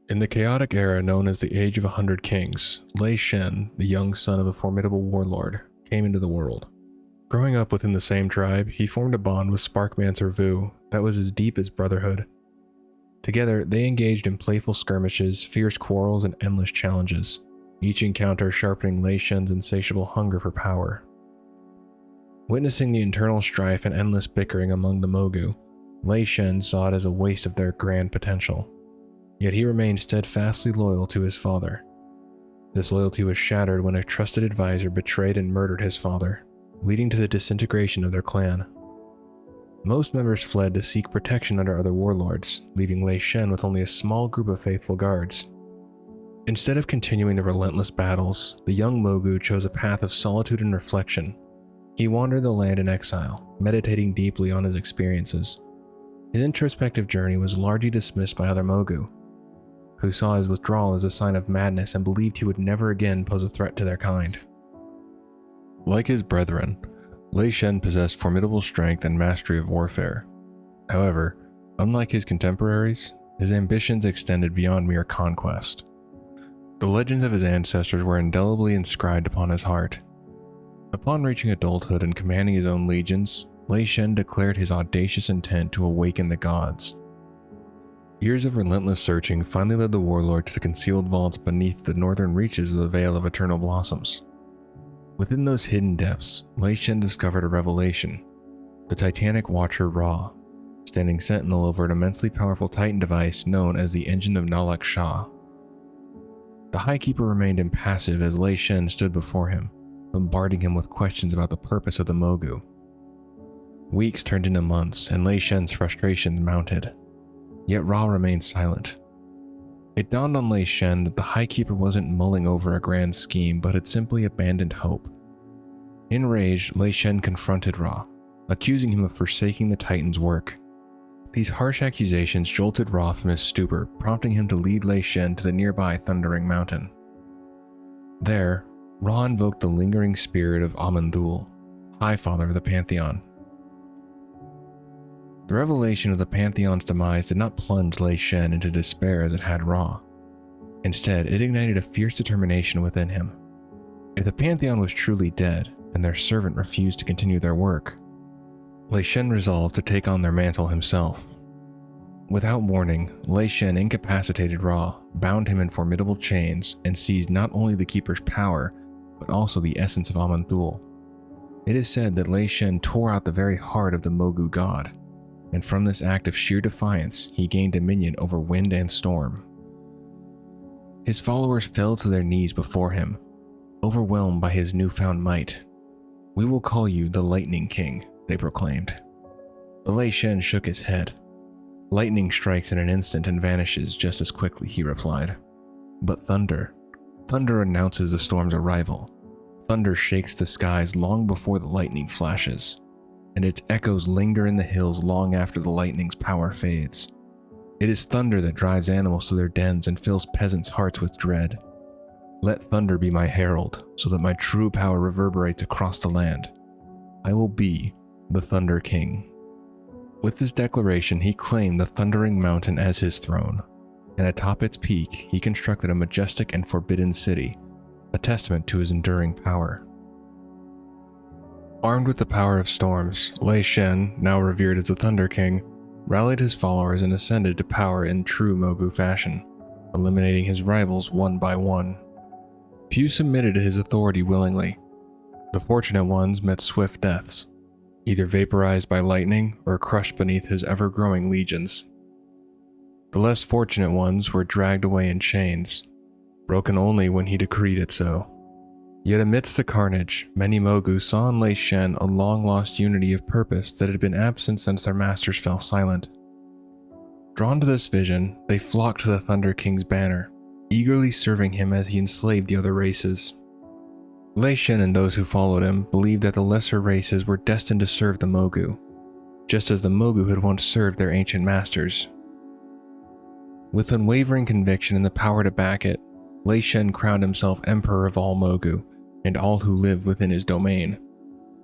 In the chaotic era known as the Age of 100 Kings, Lei-Shen, the young son of a formidable warlord, came into the world. Growing up within the same tribe, he formed a bond with Sparkmancer Vu that was as deep as brotherhood. Together, they engaged in playful skirmishes, fierce quarrels, and endless challenges, each encounter sharpening Lei-Shen's insatiable hunger for power. Witnessing the internal strife and endless bickering among the Mogu, Lei-Shen saw it as a waste of their grand potential. Yet he remained steadfastly loyal to his father. This loyalty was shattered when a trusted advisor betrayed and murdered his father, leading to the disintegration of their clan. Most members fled to seek protection under other warlords, leaving Lei-Shen with only a small group of faithful guards. Instead of continuing the relentless battles, the young Mogu chose a path of solitude and reflection. He wandered the land in exile, meditating deeply on his experiences. His introspective journey was largely dismissed by other Mogu, who saw his withdrawal as a sign of madness and believed he would never again pose a threat to their kind. Like his brethren, Lei-Shen possessed formidable strength and mastery of warfare. However, unlike his contemporaries, his ambitions extended beyond mere conquest. The legends of his ancestors were indelibly inscribed upon his heart. Upon reaching adulthood and commanding his own legions, Lei-Shen declared his audacious intent to awaken the gods. Years of relentless searching finally led the warlord to the concealed vaults beneath the northern reaches of the Vale of Eternal Blossoms. Within those hidden depths, Lei-Shen discovered a revelation: the Titanic Watcher Ra, standing sentinel over an immensely powerful Titan device known as the Engine of Nalak Shah. The Highkeeper remained impassive as Lei-Shen stood before him, bombarding him with questions about the purpose of the Mogu. Weeks turned into months, and Lei-Shen's frustration mounted. Yet Ra remained silent. It dawned on Lei-Shen that the Highkeeper wasn't mulling over a grand scheme, but had simply abandoned hope. Enraged, Lei-Shen confronted Ra, accusing him of forsaking the Titan's work. These harsh accusations jolted Ra from his stupor, prompting him to lead Lei-Shen to the nearby Thundering Mountain. There, Ra invoked the lingering spirit of Aman'Thul, High Father of the Pantheon. The revelation of the Pantheon's demise did not plunge Lei-Shen into despair as it had Ra. Instead, it ignited a fierce determination within him. If the Pantheon was truly dead, and their servant refused to continue their work, Lei-Shen resolved to take on their mantle himself. Without warning, Lei-Shen incapacitated Ra, bound him in formidable chains, and seized not only the Keeper's power, but also the essence of Aman'Thul. It is said that Lei-Shen tore out the very heart of the Mogu god, and from this act of sheer defiance, he gained dominion over wind and storm. His followers fell to their knees before him, overwhelmed by his newfound might. "We will call you the Lightning King," they proclaimed. But Lei-Shen shook his head. "Lightning strikes in an instant and vanishes just as quickly," he replied. "But thunder announces the storm's arrival. Thunder shakes the skies long before the lightning flashes, and its echoes linger in the hills long after the lightning's power fades. It is thunder that drives animals to their dens and fills peasants' hearts with dread. Let thunder be my herald, so that my true power reverberates across the land. I will be the Thunder King." With this declaration, he claimed the Thundering Mountain as his throne, and atop its peak, he constructed a majestic and forbidden city, a testament to his enduring power. Armed with the power of storms, Lei-Shen, now revered as the Thunder King, rallied his followers and ascended to power in true Mogu fashion, eliminating his rivals one by one. Few submitted to his authority willingly. The fortunate ones met swift deaths, either vaporized by lightning or crushed beneath his ever-growing legions. The less fortunate ones were dragged away in chains, broken only when he decreed it so. Yet amidst the carnage, many Mogu saw in Lei-Shen a long-lost unity of purpose that had been absent since their masters fell silent. Drawn to this vision, they flocked to the Thunder King's banner, eagerly serving him as he enslaved the other races. Lei-Shen and those who followed him believed that the lesser races were destined to serve the Mogu, just as the Mogu had once served their ancient masters. With unwavering conviction and the power to back it, Lei-Shen crowned himself Emperor of all Mogu, and all who lived within his domain,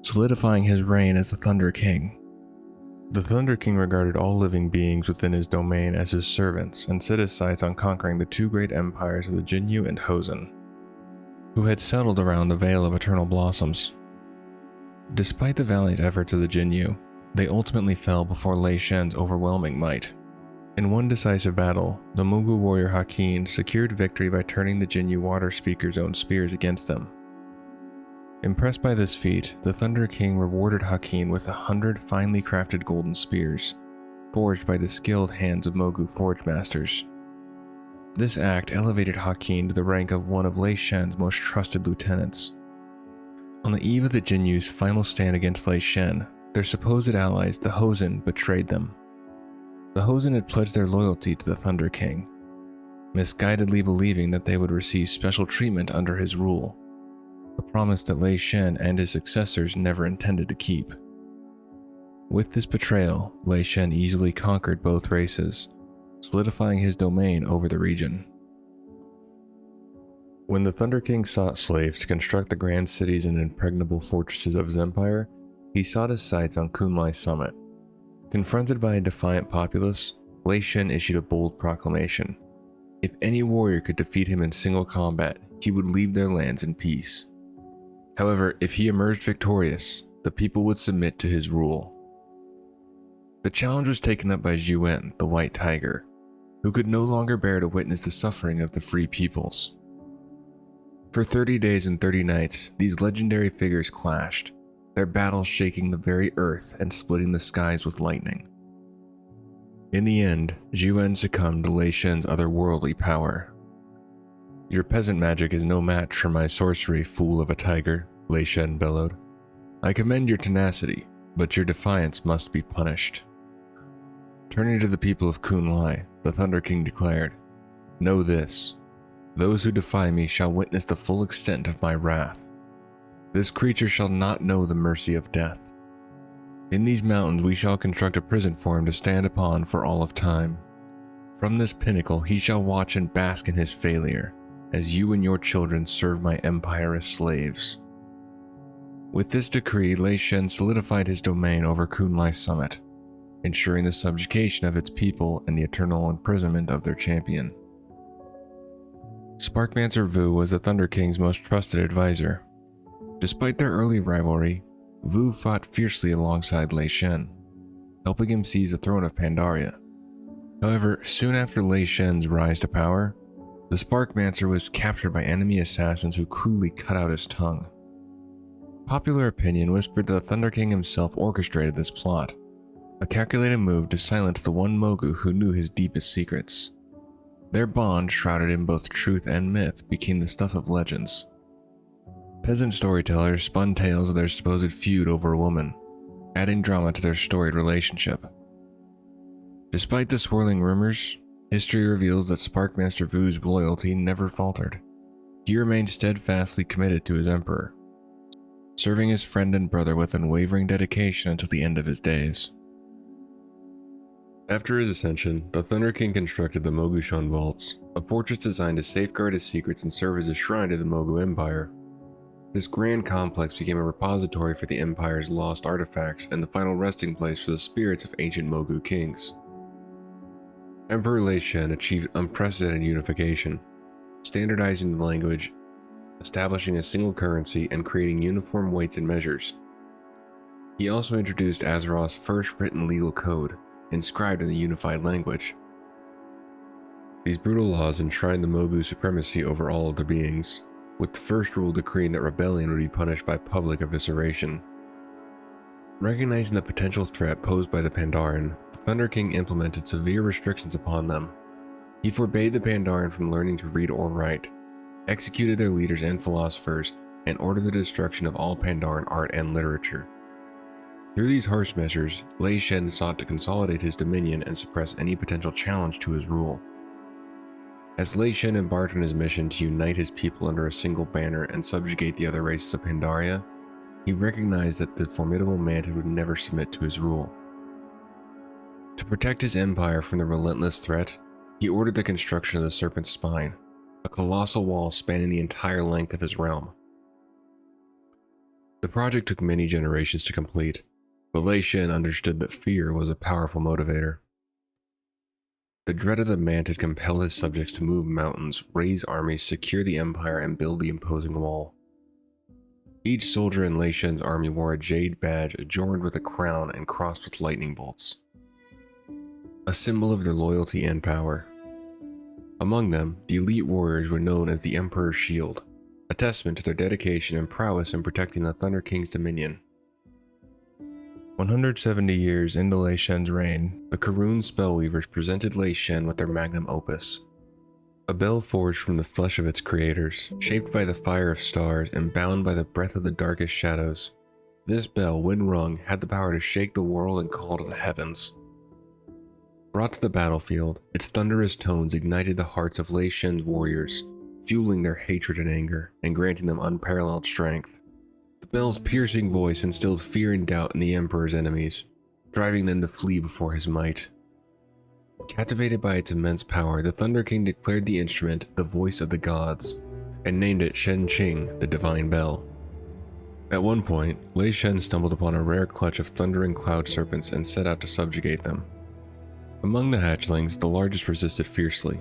solidifying his reign as the Thunder King. The Thunder King regarded all living beings within his domain as his servants and set his sights on conquering the two great empires of the Jinyu and Hozen, who had settled around the Vale of Eternal Blossoms. Despite the valiant efforts of the Jinyu, they ultimately fell before Lei-Shen's overwhelming might. In one decisive battle, the Mogu warrior Hakin secured victory by turning the Jinyu water speaker's own spears against them. Impressed by this feat, the Thunder King rewarded Hakin with 100 finely crafted golden spears, forged by the skilled hands of Mogu forge masters. This act elevated Hakin to the rank of one of Lei-Shen's most trusted lieutenants. On the eve of the Jinyu's final stand against Lei-Shen, their supposed allies, the Hozen, betrayed them. The Hozen had pledged their loyalty to the Thunder King, misguidedly believing that they would receive special treatment under his rule, a promise that Lei-Shen and his successors never intended to keep. With this betrayal, Lei-Shen easily conquered both races, solidifying his domain over the region. When the Thunder King sought slaves to construct the grand cities and impregnable fortresses of his empire, he sought his sights on Kunlai Summit. Confronted by a defiant populace, Lei-Shen issued a bold proclamation. If any warrior could defeat him in single combat, he would leave their lands in peace. However, if he emerged victorious, the people would submit to his rule. The challenge was taken up by Jinyu, the White Tiger, who could no longer bear to witness the suffering of the free peoples. For 30 days and 30 nights, these legendary figures clashed, their battles shaking the very earth and splitting the skies with lightning. In the end, Jinyu succumbed to Lei-Shen's otherworldly power. "Your peasant magic is no match for my sorcery, fool of a tiger," Lei-Shen bellowed. "I commend your tenacity, but your defiance must be punished." Turning to the people of Kunlai, the Thunder King declared, "Know this, those who defy me shall witness the full extent of my wrath. This creature shall not know the mercy of death. In these mountains we shall construct a prison for him to stand upon for all of time. From this pinnacle he shall watch and bask in his failure, as you and your children serve my empire as slaves." With this decree, Lei-Shen solidified his domain over Kunlai Summit, ensuring the subjugation of its people and the eternal imprisonment of their champion. Sparkmancer Vu was the Thunder King's most trusted advisor. Despite their early rivalry, Vu fought fiercely alongside Lei-Shen, helping him seize the throne of Pandaria. However, soon after Lei-Shen's rise to power, the Sparkmancer was captured by enemy assassins who cruelly cut out his tongue. Popular opinion whispered that the Thunder King himself orchestrated this plot, a calculated move to silence the one Mogu who knew his deepest secrets. Their bond, shrouded in both truth and myth, became the stuff of legends. Peasant storytellers spun tales of their supposed feud over a woman, adding drama to their storied relationship. Despite the swirling rumors, history reveals that Sparkmaster Vu's loyalty never faltered. He remained steadfastly committed to his emperor, serving his friend and brother with unwavering dedication until the end of his days. After his ascension, the Thunder King constructed the Mogushan Vaults, a fortress designed to safeguard his secrets and serve as a shrine to the Mogu Empire. This grand complex became a repository for the Empire's lost artifacts and the final resting place for the spirits of ancient Mogu kings. Emperor Lei-Shen achieved unprecedented unification, standardizing the language, establishing a single currency, and creating uniform weights and measures. He also introduced Azeroth's first written legal code, inscribed in the unified language. These brutal laws enshrined the Mogu's supremacy over all other beings, with the first rule decreeing that rebellion would be punished by public evisceration. Recognizing the potential threat posed by the Pandaren, the Thunder King implemented severe restrictions upon them. He forbade the Pandaren from learning to read or write, executed their leaders and philosophers, and ordered the destruction of all Pandaren art and literature. Through these harsh measures, Lei-Shen sought to consolidate his dominion and suppress any potential challenge to his rule. As Lei-Shen embarked on his mission to unite his people under a single banner and subjugate the other races of Pandaria, he recognized that the formidable mantis would never submit to his rule. To protect his empire from the relentless threat, he ordered the construction of the Serpent's Spine, a colossal wall spanning the entire length of his realm. The project took many generations to complete, but Lei-Shen understood that fear was a powerful motivator. The dread of the man had compelled his subjects to move mountains, raise armies, secure the empire, and build the imposing wall. Each soldier in Lei-Shen's army wore a jade badge adorned with a crown and crossed with lightning bolts, a symbol of their loyalty and power. Among them, the elite warriors were known as the Emperor's Shield, a testament to their dedication and prowess in protecting the Thunder King's dominion. 170 years into Lei-Shen's reign, the Karun Spellweavers presented Lei-Shen with their magnum opus, a bell forged from the flesh of its creators, shaped by the fire of stars and bound by the breath of the darkest shadows. This bell, when rung, had the power to shake the world and call to the heavens. Brought to the battlefield, its thunderous tones ignited the hearts of Lei-Shen's warriors, fueling their hatred and anger, and granting them unparalleled strength. The bell's piercing voice instilled fear and doubt in the Emperor's enemies, driving them to flee before his might. Captivated by its immense power, the Thunder King declared the instrument the voice of the gods, and named it Shen Qing, the Divine Bell. At one point, Lei-Shen stumbled upon a rare clutch of thundering cloud serpents and set out to subjugate them. Among the hatchlings, the largest resisted fiercely.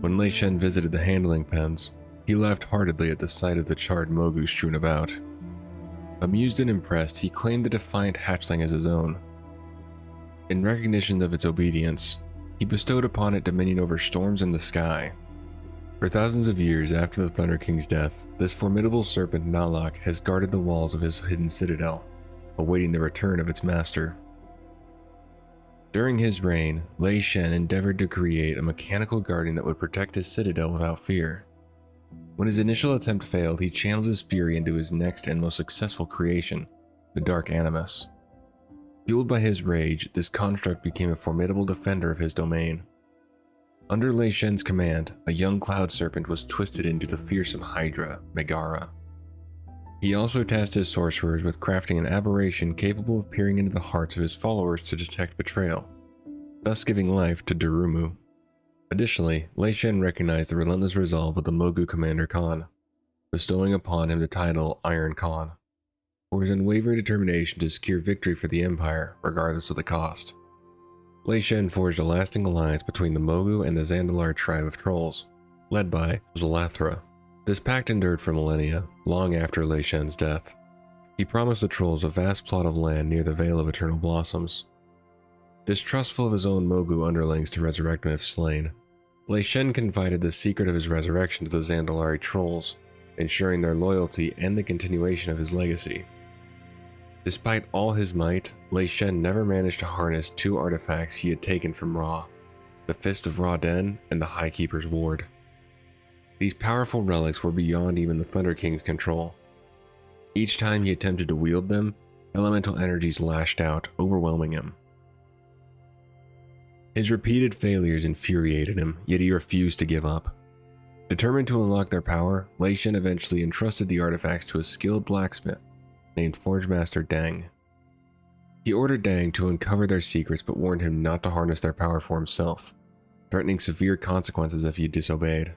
When Lei-Shen visited the handling pens, he laughed heartedly at the sight of the charred mogu strewn about. Amused and impressed, he claimed the defiant hatchling as his own. In recognition of its obedience, he bestowed upon it dominion over storms in the sky. For thousands of years after the Thunder King's death, this formidable serpent Nalak has guarded the walls of his hidden citadel, awaiting the return of its master. During his reign, Lei-Shen endeavored to create a mechanical guardian that would protect his citadel without fear. When his initial attempt failed, he channeled his fury into his next and most successful creation, the Dark Animus. Fueled by his rage, this construct became a formidable defender of his domain. Under Lei-Shen's command, a young cloud serpent was twisted into the fearsome Hydra, Megara. He also tasked his sorcerers with crafting an aberration capable of peering into the hearts of his followers to detect betrayal, thus giving life to Durumu. Additionally, Lei-Shen recognized the relentless resolve of the Mogu Commander Khan, bestowing upon him the title Iron Khan, for his unwavering determination to secure victory for the Empire, regardless of the cost. Lei-Shen forged a lasting alliance between the Mogu and the Zandalar tribe of trolls, led by Zalathra. This pact endured for millennia, long after Lei-Shen's death. He promised the trolls a vast plot of land near the Vale of Eternal Blossoms. Distrustful of his own Mogu underlings to resurrect him if slain, Lei-Shen confided the secret of his resurrection to the Zandalari trolls, ensuring their loyalty and the continuation of his legacy. Despite all his might, Lei-Shen never managed to harness two artifacts he had taken from Ra, the Fist of Ra-Den and the High Keeper's Ward. These powerful relics were beyond even the Thunder King's control. Each time he attempted to wield them, elemental energies lashed out, overwhelming him. His repeated failures infuriated him, yet he refused to give up. Determined to unlock their power, Lei-Shen eventually entrusted the artifacts to a skilled blacksmith named Forgemaster Dang. He ordered Dang to uncover their secrets but warned him not to harness their power for himself, threatening severe consequences if he disobeyed.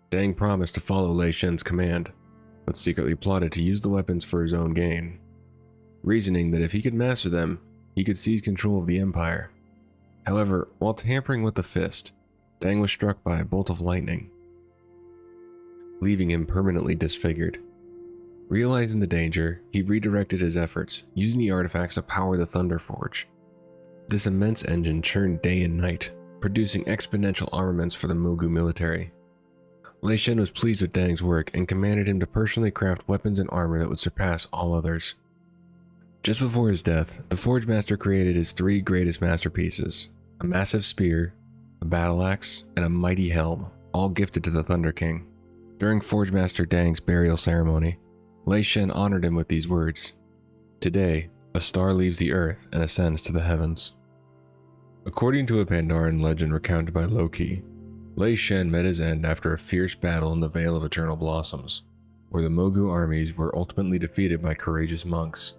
Dang promised to follow Lei-Shen's command, but secretly plotted to use the weapons for his own gain, reasoning that if he could master them, he could seize control of the Empire. However, while tampering with the fist, Dang was struck by a bolt of lightning, leaving him permanently disfigured. Realizing the danger, he redirected his efforts, using the artifacts to power the Thunder Forge. This immense engine churned day and night, producing exponential armaments for the Mogu military. Lei-Shen was pleased with Dang's work and commanded him to personally craft weapons and armor that would surpass all others. Just before his death, the Forge Master created his three greatest masterpieces: a massive spear, a battle axe, and a mighty helm, all gifted to the Thunder King. During Forge Master Dang's burial ceremony, Lei-Shen honored him with these words: "Today, a star leaves the earth and ascends to the heavens." According to a Pandaran legend recounted by Loki, Lei-Shen met his end after a fierce battle in the Vale of Eternal Blossoms, where the Mogu armies were ultimately defeated by courageous monks.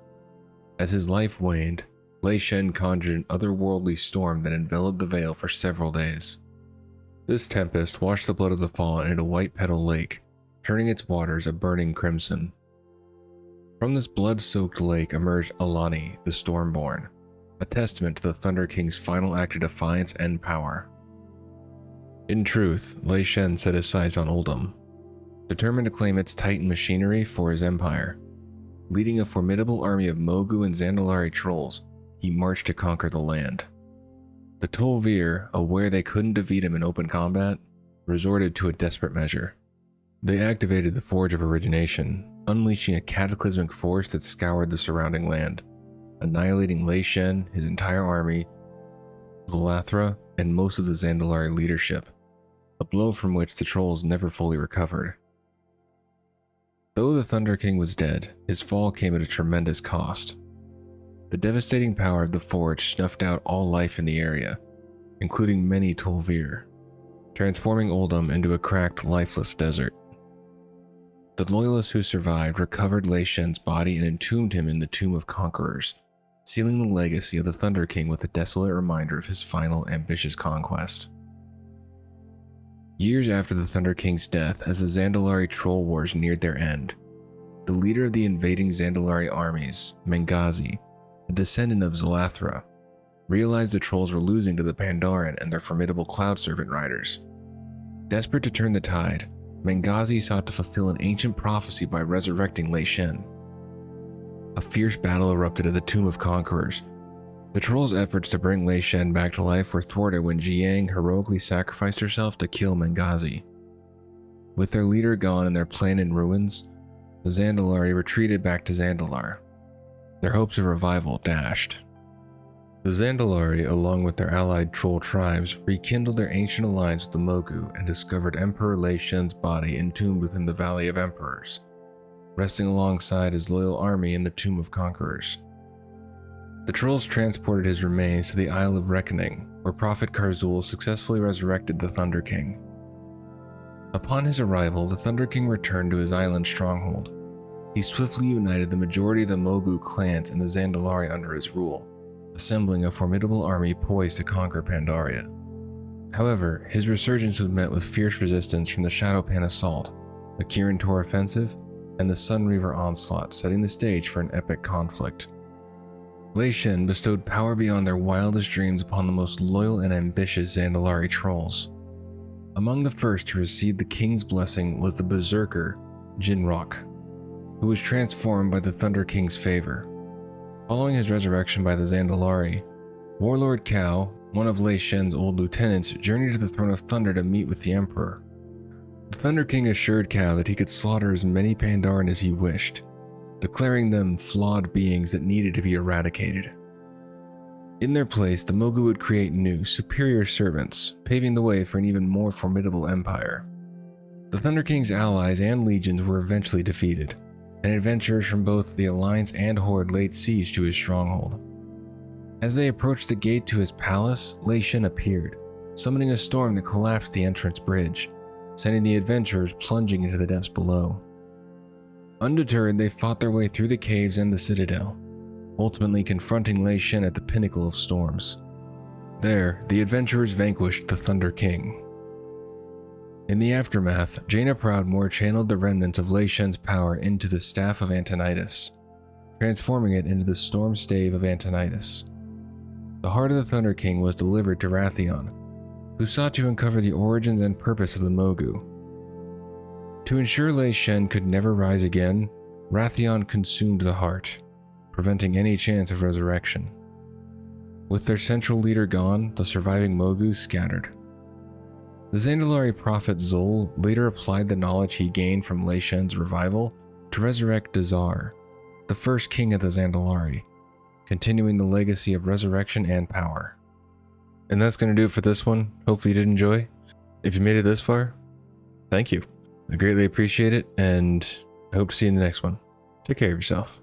As his life waned, Lei-Shen conjured an otherworldly storm that enveloped the Vale for several days. This tempest washed the blood of the fallen into a white petal lake, turning its waters a burning crimson. From this blood-soaked lake emerged Alani, the Stormborn, a testament to the Thunder King's final act of defiance and power. In truth, Lei-Shen set his sights on Uldum, determined to claim its Titan machinery for his empire. Leading a formidable army of Mogu and Zandalari trolls, he marched to conquer the land. The Tol'vir, aware they couldn't defeat him in open combat, resorted to a desperate measure. They activated the Forge of Origination, unleashing a cataclysmic force that scoured the surrounding land, annihilating Lei-Shen, his entire army, Zalathra, and most of the Zandalari leadership, a blow from which the trolls never fully recovered. Though the Thunder King was dead, his fall came at a tremendous cost. The devastating power of the Forge snuffed out all life in the area, including many Tol'vir, transforming Uldum into a cracked, lifeless desert. The loyalists who survived recovered Lei-Shen's body and entombed him in the Tomb of Conquerors, sealing the legacy of the Thunder King with a desolate reminder of his final ambitious conquest. Years after the Thunder King's death, as the Zandalari troll wars neared their end, the leader of the invading Zandalari armies, Mengazi, a descendant of Zalathra, realized the trolls were losing to the Pandaren and their formidable Cloud Serpent riders. Desperate to turn the tide, Mengazi sought to fulfill an ancient prophecy by resurrecting Lei-Shen. A fierce battle erupted at the Tomb of Conquerors. The trolls' efforts to bring Lei-Shen back to life were thwarted when Jiang heroically sacrificed herself to kill Mengazi. With their leader gone and their plan in ruins, the Zandalari retreated back to Zandalar, their hopes of revival dashed. The Zandalari, along with their allied troll tribes, rekindled their ancient alliance with the Mogu and discovered Emperor Lei-Shen's body entombed within the Valley of Emperors, resting alongside his loyal army in the Tomb of Conquerors. The trolls transported his remains to the Isle of Reckoning, where Prophet Karzul successfully resurrected the Thunder King. Upon his arrival, the Thunder King returned to his island stronghold. He swiftly united the majority of the Mogu clans and the Zandalari under his rule, assembling a formidable army poised to conquer Pandaria. However, his resurgence was met with fierce resistance from the Shadowpan Assault, the Kirin Tor Offensive, and the Sunreaver Onslaught, setting the stage for an epic conflict. Lei-Shen bestowed power beyond their wildest dreams upon the most loyal and ambitious Zandalari trolls. Among the first to receive the king's blessing was the berserker, Jinrock, who was transformed by the Thunder King's favor. Following his resurrection by the Zandalari, Warlord Cao, one of Lei-Shen's old lieutenants, journeyed to the Throne of Thunder to meet with the Emperor. The Thunder King assured Cao that he could slaughter as many Pandaren as he wished, declaring them flawed beings that needed to be eradicated. In their place, the Mogu would create new, superior servants, paving the way for an even more formidable empire. The Thunder King's allies and legions were eventually defeated, and adventurers from both the Alliance and Horde laid siege to his stronghold. As they approached the gate to his palace, Lei-Shen appeared, summoning a storm that collapsed the entrance bridge, sending the adventurers plunging into the depths below. Undeterred, they fought their way through the caves and the citadel, ultimately confronting Lei-Shen at the pinnacle of storms. There, the adventurers vanquished the Thunder King. In the aftermath, Jaina Proudmoore channeled the remnants of Lei-Shen's power into the Staff of Antonidas, transforming it into the Storm Stave of Antonidas. The heart of the Thunder King was delivered to Wrathion, who sought to uncover the origins and purpose of the Mogu. To ensure Lei-Shen could never rise again, Wrathion consumed the heart, preventing any chance of resurrection. With their central leader gone, the surviving Mogu scattered. The Zandalari prophet Zol later applied the knowledge he gained from Lei-Shen's revival to resurrect Dazar, the first king of the Zandalari, continuing the legacy of resurrection and power. And that's going to do it for this one. Hopefully you did enjoy. If you made it this far, thank you. I greatly appreciate it, and I hope to see you in the next one. Take care of yourself.